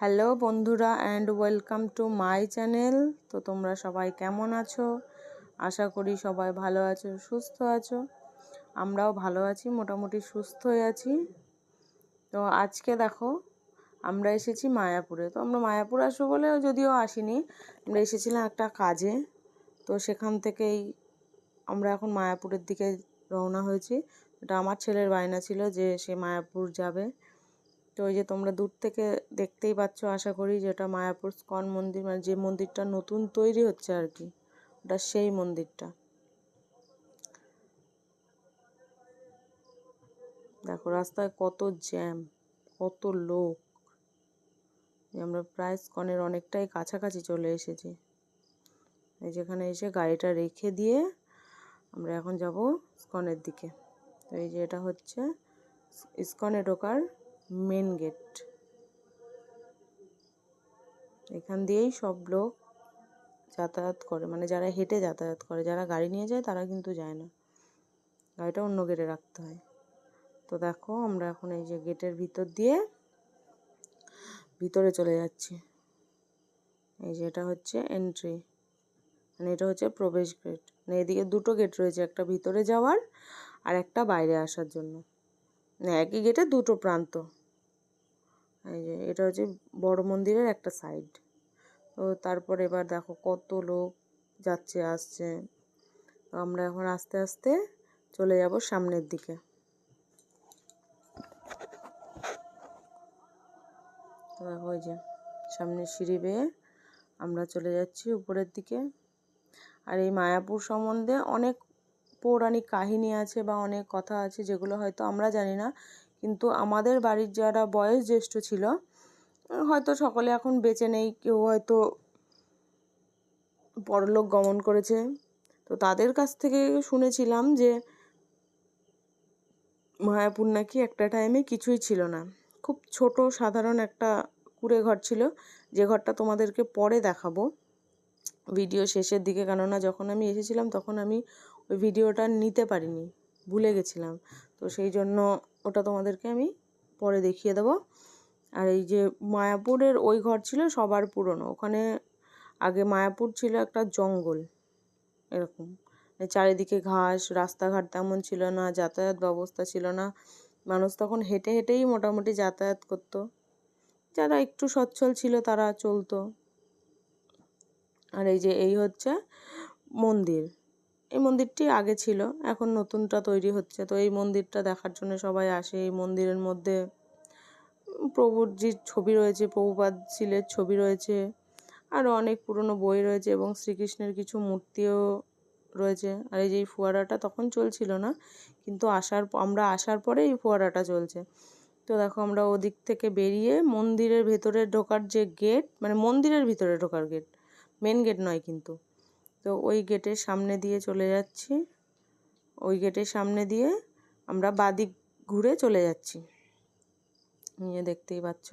Hello বন্ধুরা and welcome to my channel. তো তোমরা সবাই কেমন আছো? আশা করি সবাই ভালো আছো, সুস্থ আছো। আমরাও ভালো আছি, মোটামুটি সুস্থই আছি। তো আজকে দেখো আমরা এসেছি মায়াপুরে। তো আমরা মায়াপুর আসবো বলে যদিও আসিনি, আমরা এসেছিলাম একটা কাজে। তো সেখান থেকেই আমরা এখন মায়াপুরের দিকে রওনা হয়েছি। এটা আমার ছেলের বায়না ছিল যে সে মায়াপুর যাবে। তো ওই যে তোমরা দূর থেকে দেখতেই পাচ্ছ আশা করি, যেটা মায়াপুর স্কন মন্দির, মানে যে মন্দিরটা নতুন তৈরি হচ্ছে আর কি, ওটা সেই মন্দিরটা। দেখো রাস্তায় কত জ্যাম, কত লোক। আমরা প্রায় স্কনের অনেকটাই কাছাকাছি চলে এসেছি। এই যেখানে এসে গাড়িটা রেখে দিয়ে আমরা এখন যাব স্কনের দিকে। তো এই যে এটা হচ্ছে ইস্কনে ঢোকার মেন গেট। এখান দিয়েই সব লোক যাতায়াত করে, মানে যারা হেঁটে যাতায়াত করে, যারা গাড়ি নিয়ে যায় তারা কিন্তু যায় না, গাড়িটা অন্য গেটে রাখতে হয়। তো দেখো আমরা এখন এই যে গেটের ভিতর দিয়ে ভিতরে চলে যাচ্ছি। এই যে এটা হচ্ছে এন্ট্রি, মানে এটা হচ্ছে প্রবেশ গেট। মানে এদিকে দুটো গেট রয়েছে, একটা ভিতরে যাওয়ার আর একটা বাইরে আসার জন্য। মানে একই গেটে দুটো প্রান্ত। এই যে এটা হচ্ছে বড় মন্দিরের একটা সাইড। তো তারপর এবার দেখো কত লোক যাচ্ছে আসছে। তো আমরা এখন আস্তে আস্তে চলে যাব সামনের দিকে। দেখো ওই যে সামনে সিঁড়ি বেয়ে আমরা চলে যাচ্ছি উপরের দিকে। আর এই মায়াপুর সম্বন্ধে অনেক পৌরাণিক কাহিনী আছে বা অনেক কথা আছে যেগুলো হয়তো আমরা জানি না, কিন্তু আমাদের বাড়ির যারা বয়োজ্যেষ্ঠ ছিল, হয়তো সকলে এখন বেঁচে নেই, কেউ হয়তো পরলোক গমন করেছে। তো তাদের কাছ থেকে শুনেছিলাম যে মায়াপুর নাকি একটা টাইমে কিছুই ছিল না, খুব ছোট সাধারণ একটা কুঁড়ে ঘর ছিল, যে ঘরটা তোমাদেরকে পরে দেখাবো ভিডিও শেষের দিকে। কেননা যখন আমি এসেছিলাম তখন আমি ওই ভিডিওটা নিতে পারিনি, ভুলে গেছিলাম। তো সেই জন্য ওটা তোমাদেরকে আমি পরে দেখিয়ে দেবো। আর এই যে মায়াপুরের ওই ঘর ছিল সবার পুরনো। ওখানে আগে মায়াপুর ছিল একটা জঙ্গল এরকম, চারিদিকে ঘাস, রাস্তাঘাট তেমন ছিল না, যাতায়াত ব্যবস্থা ছিল না। মানুষ তখন হেঁটে হেঁটেই মোটামুটি যাতায়াত করতো, যারা একটু সচ্ছল ছিল তারা চলতো। আর এই যে এই হচ্ছে মন্দির। এই মন্দিরটি আগে ছিল, এখন নতুনটা তৈরি হচ্ছে। তো এই মন্দিরটা দেখার জন্য সবাই আসে। এই মন্দিরের মধ্যে প্রভুর যে ছবি রয়েছে, প্রভুপাদ শিলের ছবি রয়েছে, আরও অনেক পুরনো বই রয়েছে এবং শ্রীকৃষ্ণের কিছু মূর্তিও রয়েছে। আর এই যে এই ফোয়ারাটা তখন চলছিল না, কিন্তু আমরা আসার পরে এই ফোয়ারাটা চলছে। তো দেখো আমরা ওদিক থেকে বেরিয়ে মন্দিরের ভেতরে ঢোকার যে গেট, মানে মন্দিরের ভিতরে ঢোকার গেট, মেন গেট নয় কিন্তু, তো ওই গেটের সামনে দিয়ে চলে যাচ্ছি। ওই গেটের সামনে দিয়ে আমরা বাদিক ঘুরে চলে যাচ্ছি। নিয়ে দেখতেই পাচ্ছ,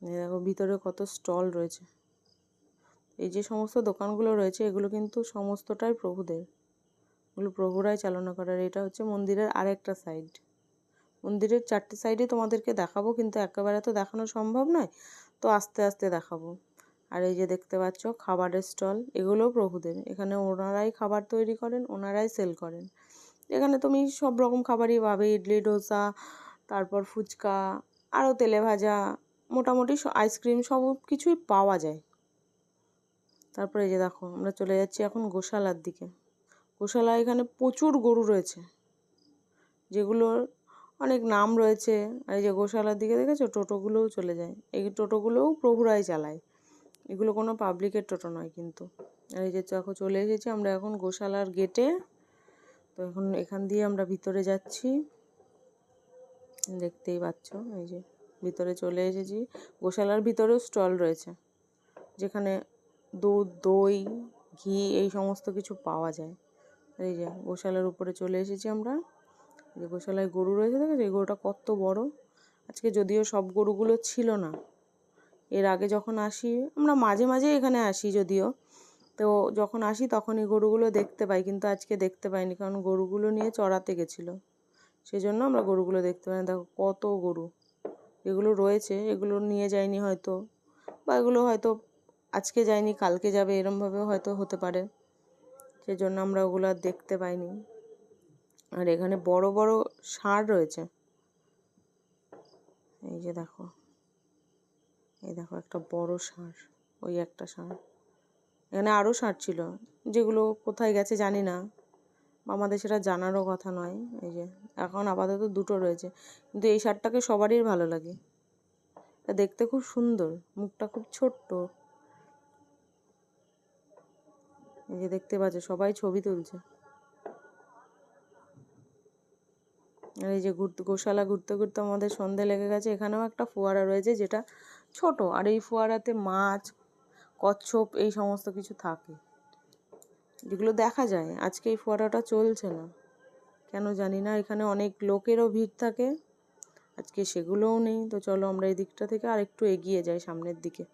দেখো ভিতরে কত স্টল রয়েছে। এই যে সমস্ত দোকানগুলো রয়েছে এগুলো কিন্তু সমস্তটাই প্রভুদের, এগুলো প্রভুরাই চালনা করার। এটা হচ্ছে মন্দিরের আরেকটা সাইড। মন্দিরের চারটে সাইডে তোমাদেরকে দেখাবো, কিন্তু একেবারে তো দেখানো সম্ভব নয়, তো আস্তে আস্তে দেখাবো। আর এই যে দেখতে পাচ্ছ খাবারের স্টল, এগুলোও প্রভুদের। এখানে ওনারাই খাবার তৈরি করেন, ওনারাই সেল করেন। এখানে তুমি সব রকম খাবারই পাবে, ইডলি, ডোসা, তারপর ফুচকা, আরও তেলে ভাজা, মোটামুটি আইসক্রিম, সব কিছুই পাওয়া যায়। তারপরে এই যে দেখো আমরা চলে যাচ্ছি এখন গোশালার দিকে। গোশালা, এখানে প্রচুর গরু রয়েছে যেগুলোর অনেক নাম রয়েছে। আর এই যে গোশালার দিকে দেখেছো টোটোগুলোও চলে যায়, এই টোটোগুলোও প্রভুরাই চালায়, এগুলো কোনো পাবলিকের টোটো নয় কিন্তু। আর এই যে দেখো চলে এসেছি আমরা এখন গোশালার গেটে। তো এখন এখান দিয়ে আমরা ভিতরে যাচ্ছি, দেখতেই পাচ্ছ। এই যে ভিতরে চলে এসেছি। গোশালার ভিতরেও স্টল রয়েছে যেখানে দুধ, দই, ঘি এই সমস্ত কিছু পাওয়া যায়। এই যে গোশালার উপরে চলে এসেছি আমরা। যে গোশালায় গরু রয়েছে দেখেছো, এই গরুটা কত বড়। আজকে যদিও সব গরুগুলো ছিল না, এর আগে যখন আসি আমরা মাঝে মাঝে এখানে আসি যদিও, তো যখন আসি তখন এই গরুগুলো দেখতে পাই, কিন্তু আজকে দেখতে পাইনি কারণ গরুগুলো নিয়ে চড়াতে গেছিলো, সেই জন্য আমরা গরুগুলো দেখতে পাই না। দেখো কত গরু এগুলো রয়েছে, এগুলো নিয়ে যায়নি হয়তো, বা এগুলো হয়তো আজকে যায়নি কালকে যাবে, এরমভাবেও হয়তো হতে পারে, সেই জন্য আমরা ওগুলো আর দেখতে পাইনি। আর এখানে বড় বড় ষাঁড় রয়েছে, এই যে দেখো, এই দেখো একটা বড় ষাঁড়, ওই একটা ষাঁড়। এখানে আরও ষাঁড় ছিল, যেগুলো কোথায় গেছে জানি না, আমাদের সেটা জানারও কথা নয়। এই যে এখন আপাতত দুটো রয়েছে, কিন্তু এই ষাঁড়টাকে সবারই ভালো লাগে, দেখতে খুব সুন্দর, মুখটা খুব ছোট্ট। এই যে দেখতে পাচ্ছ সবাই ছবি তুলছে। আর এই যে গোশালা ঘুরতে ঘুরতে আমাদের সন্ধে লেগে গেছে। এখানেও একটা ফোয়ারা রয়েছে যেটা ছোট, আর এই ফোয়ারাতে মাছ, কচ্ছপ এই সমস্ত কিছু থাকে, যেগুলো দেখা যায়। আজকে এই ফোয়ারাটা চলছে না কেন জানি না, এখানে অনেক লোকেরও ভিড় থাকে, আজকে সেগুলোও নেই। তো চলো আমরা এই দিকটা থেকে আর একটু এগিয়ে যাই সামনের দিকে।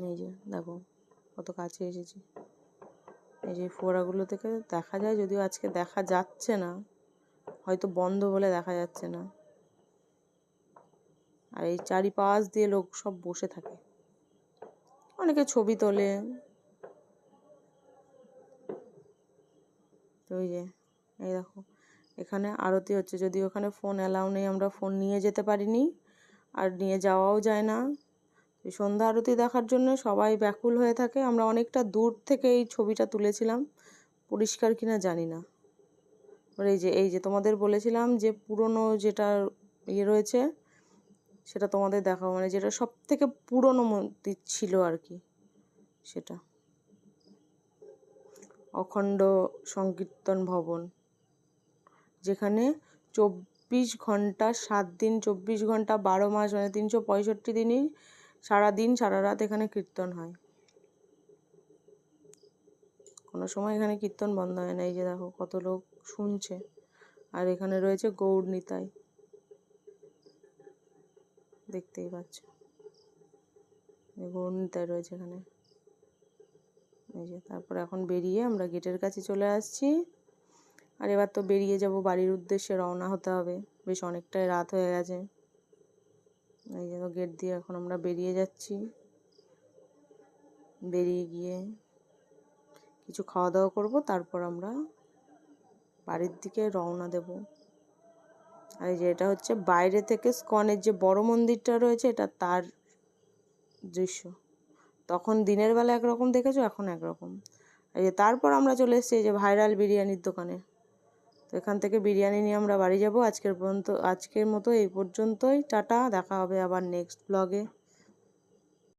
এই যে দেখো কত কাছে এসেছি, এই যে ফোয়ারাগুলো থেকে দেখা যায়, যদিও আজকে দেখা যাচ্ছে না, হয়তো বন্ধ বলে দেখা যাচ্ছে না। আর এই চারিপাশ দিয়ে লোক সব বসে থাকে, অনেকে ছবি তোলে। তো ওই যে এই দেখো এখানে আরতি হচ্ছে, যদিও ওখানে ফোন অ্যালাউ নেই, আমরা ফোন নিয়ে যেতে পারিনি, আর নিয়ে যাওয়াও যায় না। এই সন্ধ্যা আরতি দেখার জন্য সবাই ব্যাকুল হয়ে থাকে। আমরা অনেকটা দূর থেকে এই ছবিটা তুলেছিলাম, পরিষ্কার কিনা জানি না। এই যে তোমাদের বলেছিলাম যে পুরনো যেটা ইয়ে রয়েছে সেটা তোমাদের দেখাবো, মানে যেটা সব থেকে পুরনো মন্দির ছিল আর কি, সেটা অখণ্ড সংকীর্তন ভবন, যেখানে 24 ঘন্টা 7 দিন, 24 ঘন্টা 12 মাস, মানে 365 দিনই সারাদিন সারা রাত এখানে কীর্তন হয়, কোনো সময় এখানে কীর্তন বন্ধ হয় না। এই যে দেখো কত লোক শুনছে। আর এখানে রয়েছে গৌর নিতাই, দেখতেই পাচ্ছ গৌর নিতাই রয়েছে এখানে। এই যে তারপর এখন বেরিয়ে আমরা গেটের কাছে চলে আসছি, আর এবার তো বেরিয়ে যাব, বাড়ির উদ্দেশ্যে রওনা হতে হবে, বেশ অনেকটাই রাত হয়ে গেছে। এই যে গেট দিয়ে এখন আমরা বেরিয়ে যাচ্ছি, বেরিয়ে গিয়ে কিছু খাওয়া দাওয়া করবো, তারপর আমরা বাড়ির দিকে রওনা দেব। আর এই যে এটা হচ্ছে বাইরে থেকে স্কনের যে বড় মন্দিরটা রয়েছে, এটা তার দৃশ্য। তখন দিনের বেলা একরকম দেখেছো, এখন একরকম। এই যে তারপর আমরা চলে এসেছি এই যে ভাইরাল বিরিয়ানির দোকানে। তো এখান থেকে বিরিয়ানি নিয়ে আমরা বাড়ি যাব। আজকের মতো এই পর্যন্তই, টাটা, দেখা হবে আবার নেক্সট ব্লগে।